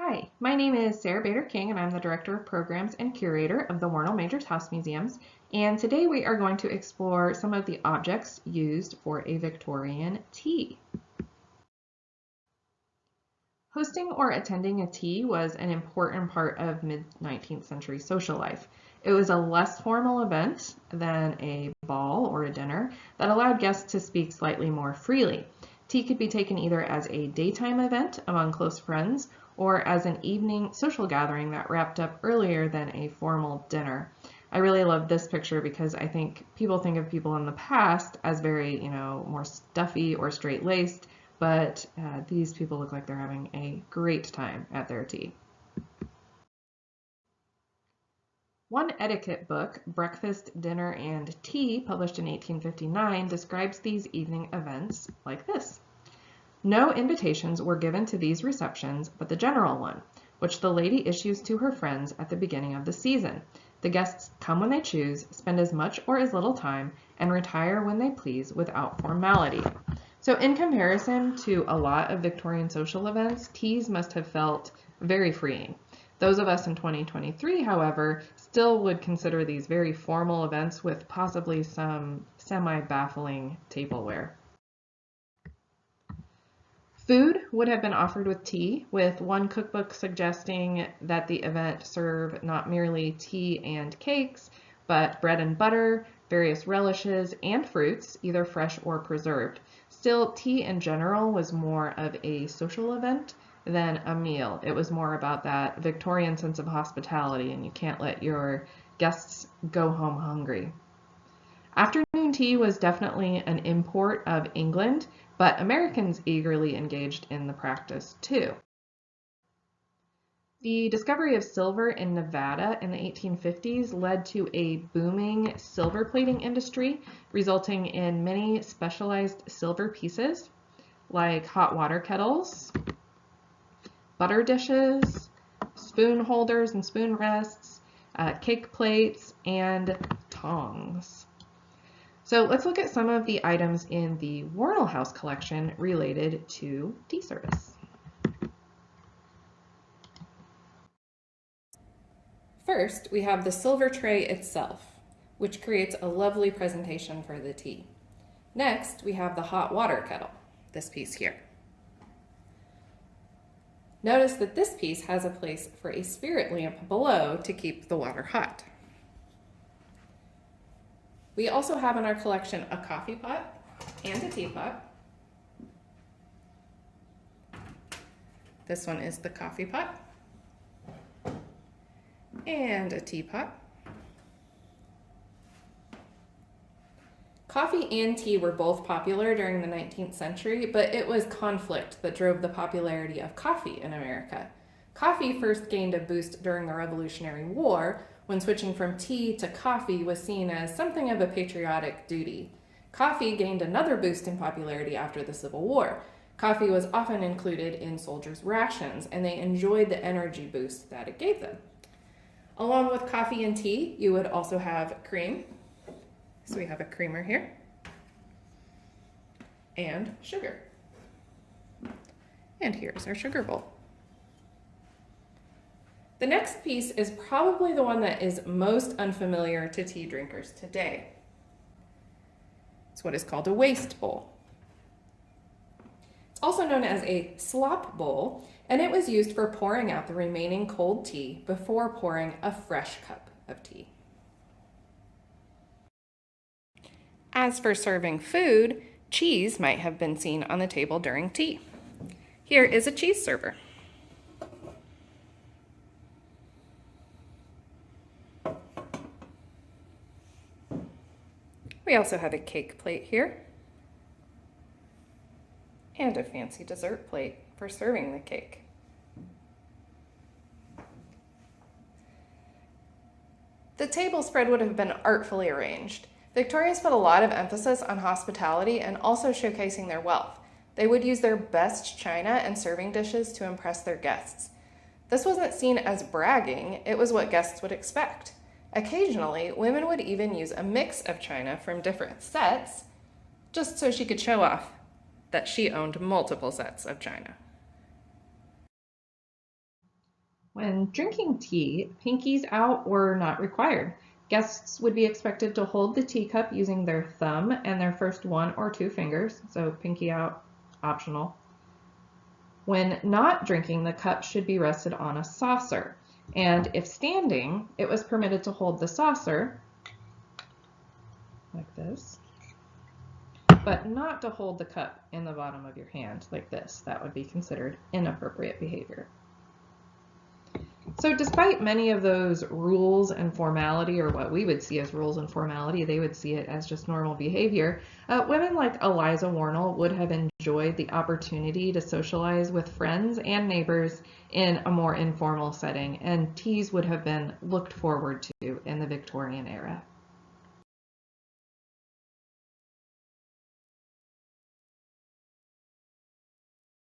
Hi, my name is Sarah Bader King and I'm the Director of Programs and Curator of the Warnell Majors House Museums. And today we are going to explore some of the objects used for a Victorian tea. Hosting or attending a tea was an important part of mid-19th century social life. It was a less formal event than a ball or a dinner that allowed guests to speak slightly more freely. Tea could be taken either as a daytime event among close friends or as an evening social gathering that wrapped up earlier than a formal dinner. I really love this picture because I think people think of people in the past as very, more stuffy or straight-laced, but these people look like they're having a great time at their tea. One etiquette book, Breakfast, Dinner, and Tea, published in 1859, describes these evening events like this. No invitations were given to these receptions but the general one, which the lady issues to her friends at the beginning of the season. The guests come when they choose, spend as much or as little time, and retire when they please without formality. So in comparison to a lot of Victorian social events, teas must have felt very freeing. Those of us in 2023, however, still would consider these very formal events with possibly some semi-baffling tableware. Food would have been offered with tea, with one cookbook suggesting that the event serve not merely tea and cakes, but bread and butter, various relishes, and fruits, either fresh or preserved. Still, tea in general was more of a social event than a meal. It was more about that Victorian sense of hospitality, and you can't let your guests go home hungry. Afternoon tea was definitely an import of England, but Americans eagerly engaged in the practice too. The discovery of silver in Nevada in the 1850s led to a booming silver plating industry, resulting in many specialized silver pieces like hot water kettles, butter dishes, spoon holders and spoon rests, cake plates, and tongs. So let's look at some of the items in the Warnell House collection related to tea service. First, we have the silver tray itself, which creates a lovely presentation for the tea. Next, we have the hot water kettle, this piece here. Notice that this piece has a place for a spirit lamp below to keep the water hot. We also have in our collection a coffee pot and a teapot. This one is the coffee pot and a teapot. Coffee and tea were both popular during the 19th century, but it was conflict that drove the popularity of coffee in America. Coffee first gained a boost during the Revolutionary War, when switching from tea to coffee was seen as something of a patriotic duty. Coffee gained another boost in popularity after the Civil War. Coffee was often included in soldiers' rations, and they enjoyed the energy boost that it gave them. Along with coffee and tea, you would also have cream. So we have a creamer here, and sugar. And here's our sugar bowl. The next piece is probably the one that is most unfamiliar to tea drinkers today. It's what is called a waste bowl. It's also known as a slop bowl, and it was used for pouring out the remaining cold tea before pouring a fresh cup of tea. As for serving food, cheese might have been seen on the table during tea. Here is a cheese server. We also have a cake plate here and a fancy dessert plate for serving the cake. The table spread would have been artfully arranged. Victorians put a lot of emphasis on hospitality and also showcasing their wealth. They would use their best china and serving dishes to impress their guests. This wasn't seen as bragging, it was what guests would expect. Occasionally, women would even use a mix of china from different sets, just so she could show off that she owned multiple sets of china. When drinking tea, pinkies out were not required. Guests would be expected to hold the teacup using their thumb and their first 1 or 2 fingers, so pinky out, optional. When not drinking, the cup should be rested on a saucer, and if standing, it was permitted to hold the saucer like this, but not to hold the cup in the bottom of your hand like this. That would be considered inappropriate behavior. So despite many of those rules and formality, or what we would see as rules and formality, they would see it as just normal behavior. Women like Eliza Warnell would have enjoyed the opportunity to socialize with friends and neighbors in a more informal setting, and teas would have been looked forward to in the Victorian era.